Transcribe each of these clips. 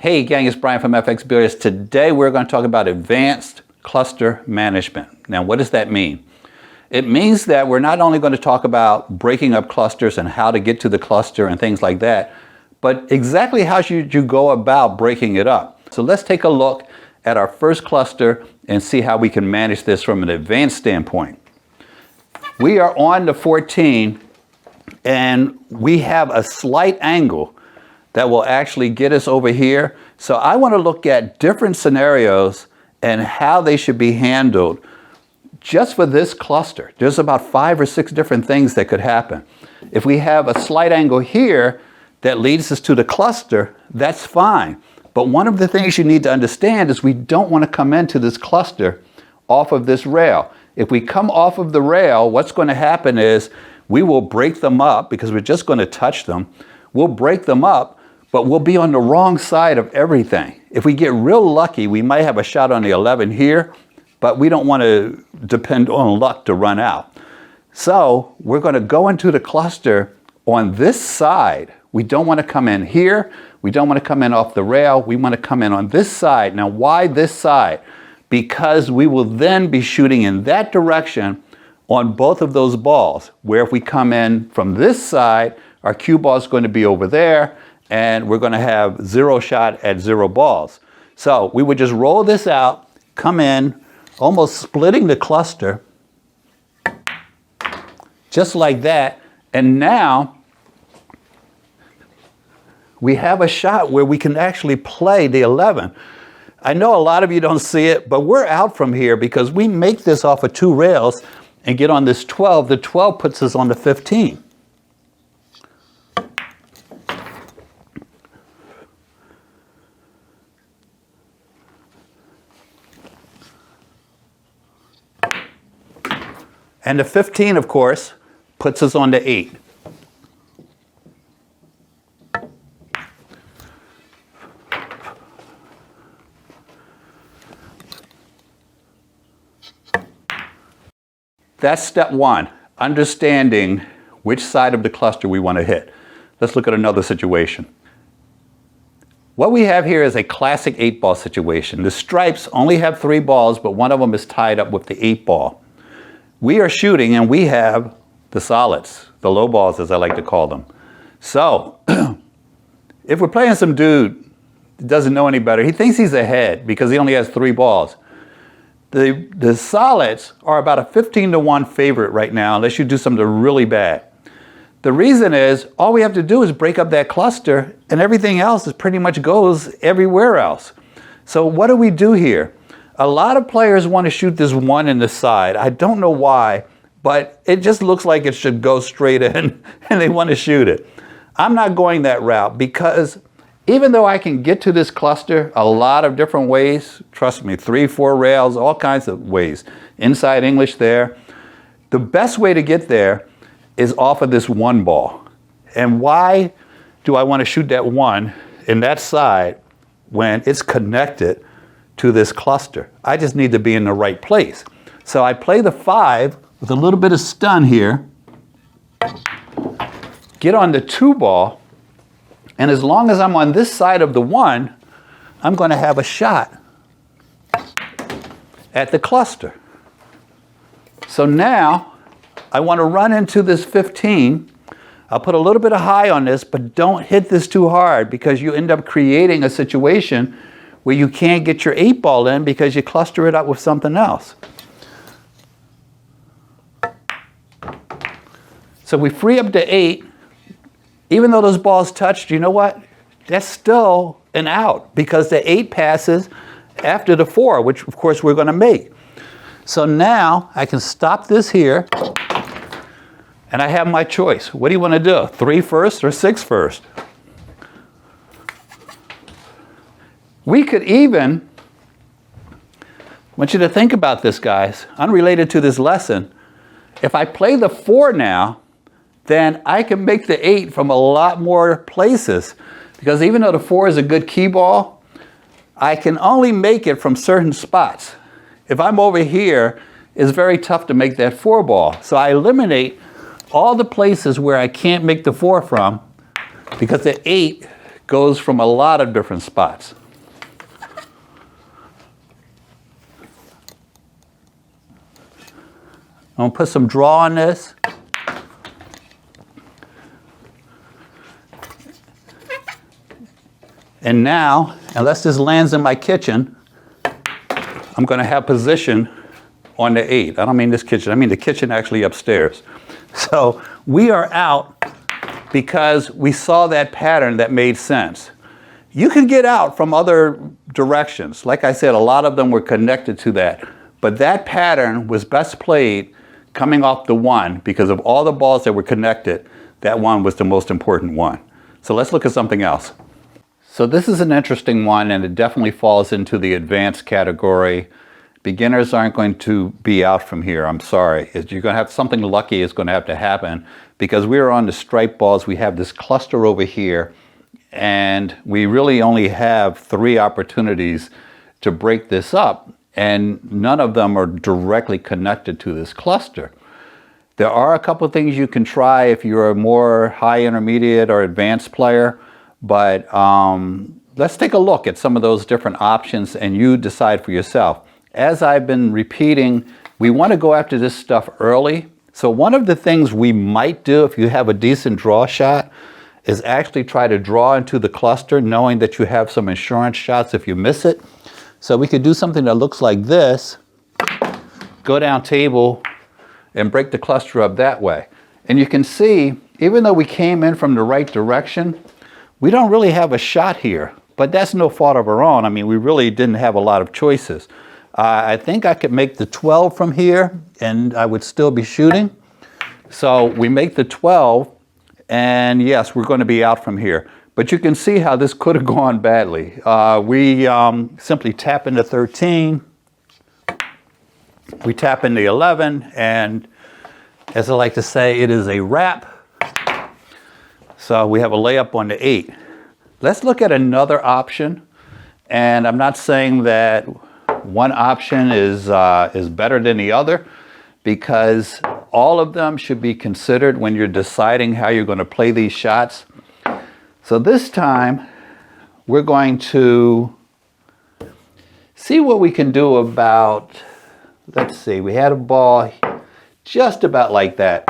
Hey gang, it's Bryan from FXBilliards. Today we're going to talk about advanced cluster management. Now what does that mean? It means that we're not only going to talk about breaking up clusters and how to get to the cluster and things like that, but exactly how should you go about breaking it up. So let's take a look at our first cluster and see how we can manage this from an advanced standpoint. We are on the 14 and we have a slight angle that will actually get us over here. So I want to look at different scenarios and how they should be handled just for this cluster. There's about 5 or 6 different things that could happen. If we have a slight angle here that leads us to the cluster, that's fine. But one of the things you need to understand is we don't want to come into this cluster off of this rail. If we come off of the rail, what's going to happen is we will break them up because we're just going to touch them. We'll break them up, but we'll be on the wrong side of everything. If we get real lucky, we might have a shot on the 11 here, but we don't want to depend on luck to run out. So we're going to go into the cluster on this side. We don't want to come in here. We don't want to come in off the rail. We want to come in on this side. Now, why this side? Because we will then be shooting in that direction on both of those balls, where if we come in from this side, our cue ball is going to be over there, and we're going to have 0 shot at 0 balls. So we would just roll this out, come in, almost splitting the cluster, just like that. And now we have a shot where we can actually play the 11. I know a lot of you don't see it, but we're out from here because we make this off of 2 rails and get on this 12. The 12 puts us on the 15. And the 15, of course, puts us on the 8. That's step 1, understanding which side of the cluster we want to hit. Let's look at another situation. What we have here is a classic 8-ball situation. The stripes only have 3 balls, but one of them is tied up with the 8 ball. We are shooting and we have the solids, the low balls as I like to call them. So if we're playing some dude that doesn't know any better, he thinks he's ahead because he only has 3 balls. The solids are about a 15-to-1 favorite right now unless you do something really bad. The reason is all we have to do is break up that cluster and everything else is pretty much goes everywhere else. So what do we do here? A lot of players want to shoot this 1 in the side. I don't know why, but it just looks like it should go straight in and they want to shoot it. I'm not going that route because even though I can get to this cluster a lot of different ways, trust me, 3, 4 rails, all kinds of ways, inside English there, the best way to get there is off of this 1 ball. And why do I want to shoot that 1 in that side when it's connected to this cluster? I just need to be in the right place. So I play the 5 with a little bit of stun here, get on the 2 ball, and as long as I'm on this side of the 1, I'm going to have a shot at the cluster. So now I want to run into this 15. I'll put a little bit of high on this, but don't hit this too hard because you end up creating a situation where you can't get your 8 ball in because you cluster it up with something else. So we free up the 8. Even though those balls touched, you know what? That's still an out because the 8 passes after the 4, which of course we're going to make. So now I can stop this here and I have my choice. What do you want to do? 3 first or 6 first? We could even, I want you to think about this, guys, unrelated to this lesson. If I play the 4 now, then I can make the 8 from a lot more places. Because even though the 4 is a good key ball, I can only make it from certain spots. If I'm over here, it's very tough to make that 4 ball. So I eliminate all the places where I can't make the 4 from because the 8 goes from a lot of different spots. I'm going to put some draw on this. And now, unless this lands in my kitchen, I'm going to have position on the 8. I don't mean this kitchen. I mean the kitchen actually upstairs. So we are out because we saw that pattern that made sense. You can get out from other directions. Like I said, a lot of them were connected to that. But that pattern was best played coming off the 1 because of all the balls that were connected. That one was the most important one. So let's look at something else. So this is an interesting one, and it definitely falls into the advanced category. Beginners aren't going to be out from here. I'm sorry. You're going to have something lucky is going to have to happen because we're on the stripe balls. We have this cluster over here, and we really only have 3 opportunities to break this up, and none of them are directly connected to this cluster. There are a couple of things you can try if you're a more high intermediate or advanced player. But let's take a look at some of those different options and you decide for yourself. As I've been repeating, we want to go after this stuff early. So one of the things we might do if you have a decent draw shot is actually try to draw into the cluster knowing that you have some insurance shots if you miss it. So we could do something that looks like this, go down table and break the cluster up that way. And you can see, even though we came in from the right direction, we don't really have a shot here, but that's no fault of our own. I mean, we really didn't have a lot of choices. I think I could make the 12 from here and I would still be shooting. So we make the 12 and yes, we're going to be out from here. But you can see how this could have gone badly. We simply tap into 13. We tap into 11 and as I like to say, it is a wrap. So we have a layup on the 8. Let's look at another option. And I'm not saying that one option is better than the other because all of them should be considered when you're deciding how you're going to play these shots. So this time we're going to see what we can do about, let's see, we had a ball just about like that.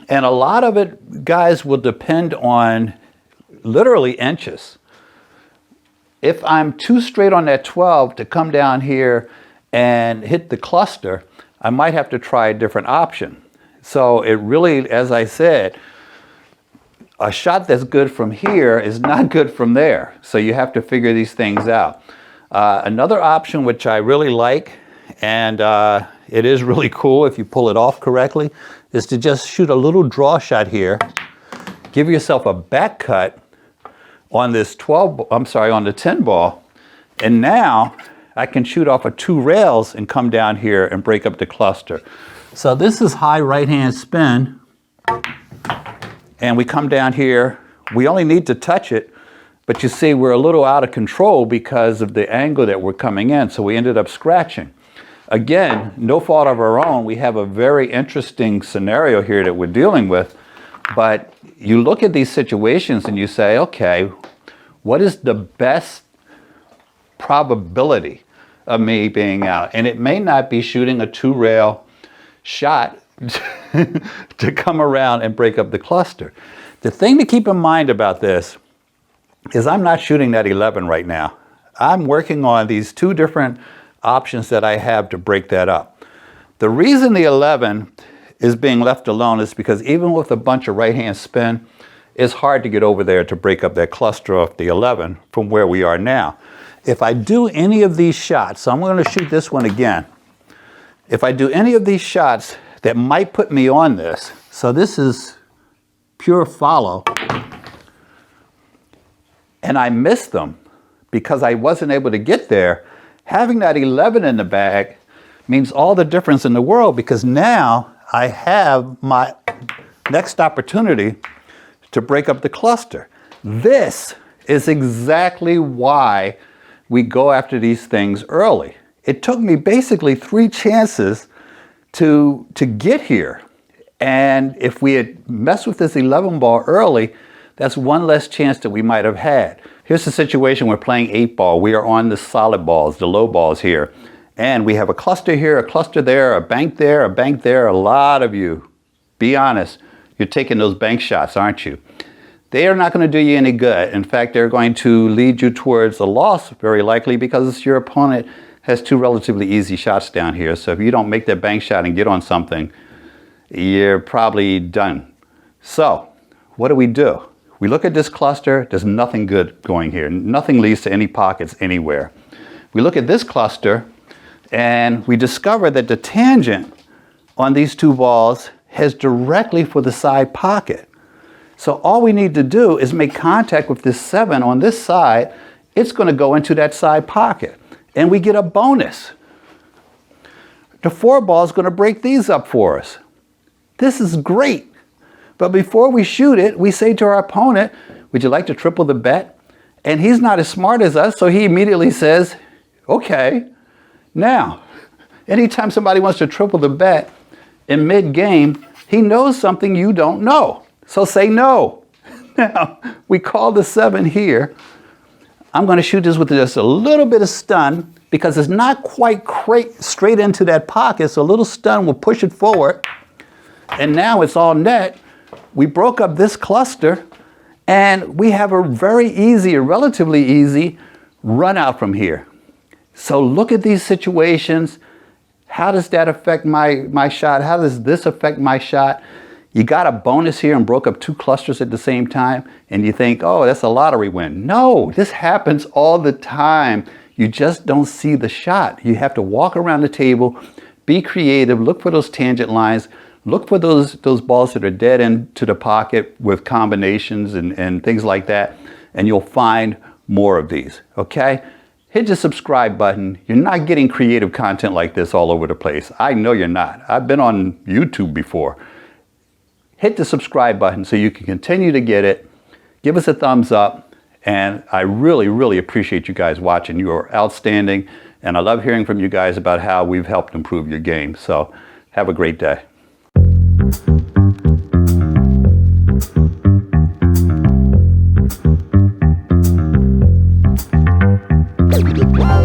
And a lot of it, guys, will depend on literally inches. If I'm too straight on that 12 to come down here and hit the cluster, I might have to try a different option. So it really, as I said, a shot that's good from here is not good from there. So you have to figure these things out. Another option which I really like, and it is really cool if you pull it off correctly, is to just shoot a little draw shot here, give yourself a back cut on this on the 10 ball, and now I can shoot off of 2 rails and come down here and break up the cluster. So this is high right hand spin, and we come down here, we only need to touch it, but you see we're a little out of control because of the angle that we're coming in, so we ended up scratching. Again, no fault of our own. We have a very interesting scenario here that we're dealing with. But you look at these situations and you say, okay, what is the best probability of me being out? And it may not be shooting a 2-rail shot to come around and break up the cluster. The thing to keep in mind about this is I'm not shooting that 11 right now. I'm working on these 2 different options that I have to break that up. The reason the 11 is being left alone is because even with a bunch of right-hand spin, it's hard to get over there to break up that cluster of the 11 from where we are now. If I do any of these shots, so I'm going to shoot this one again. If I do any of these shots that might put me on this, so this is pure follow, and I miss them because I wasn't able to get there, having that 11 in the bag means all the difference in the world because now I have my next opportunity to break up the cluster. This is exactly why we go after these things early. It took me basically 3 chances to get here. And if we had messed with this 11 ball early, That's one less chance that we might have had. Here's the situation, we're playing 8-ball. We are on the solid balls, the low balls here. And we have a cluster here, a cluster there, a bank there, a bank there. A lot of you, be honest, you're taking those bank shots, aren't you? They are not going to do you any good. In fact, they're going to lead you towards a loss, very likely, because your opponent has 2 relatively easy shots down here. So if you don't make that bank shot and get on something, you're probably done. So what do? We look at this cluster, there's nothing good going here. Nothing leads to any pockets anywhere. We look at this cluster and we discover that the tangent on these 2 balls heads directly for the side pocket. So all we need to do is make contact with this 7 on this side. It's going to go into that side pocket and we get a bonus. The 4 ball is going to break these up for us. This is great. But before we shoot it, we say to our opponent, would you like to triple the bet? And he's not as smart as us, so he immediately says, okay. Now, anytime somebody wants to triple the bet in mid-game, he knows something you don't know. So say no. Now, we call the 7 here. I'm going to shoot this with just a little bit of stun because it's not quite straight into that pocket, so a little stun will push it forward. And now it's all net. We broke up this cluster and we have a very easy, a relatively easy run out from here. So look at these situations. How does that affect my shot? How does this affect my shot? You got a bonus here and broke up 2 clusters at the same time and you think, oh, that's a lottery win. No, this happens all the time. You just don't see the shot. You have to walk around the table, be creative, look for those tangent lines, look for those balls that are dead into the pocket with combinations and things like that, and you'll find more of these, okay? Hit the subscribe button. You're not getting creative content like this all over the place. I know you're not. I've been on YouTube before. Hit the subscribe button so you can continue to get it. Give us a thumbs up, and I really, really appreciate you guys watching. You are outstanding, and I love hearing from you guys about how we've helped improve your game. So have a great day. Wow.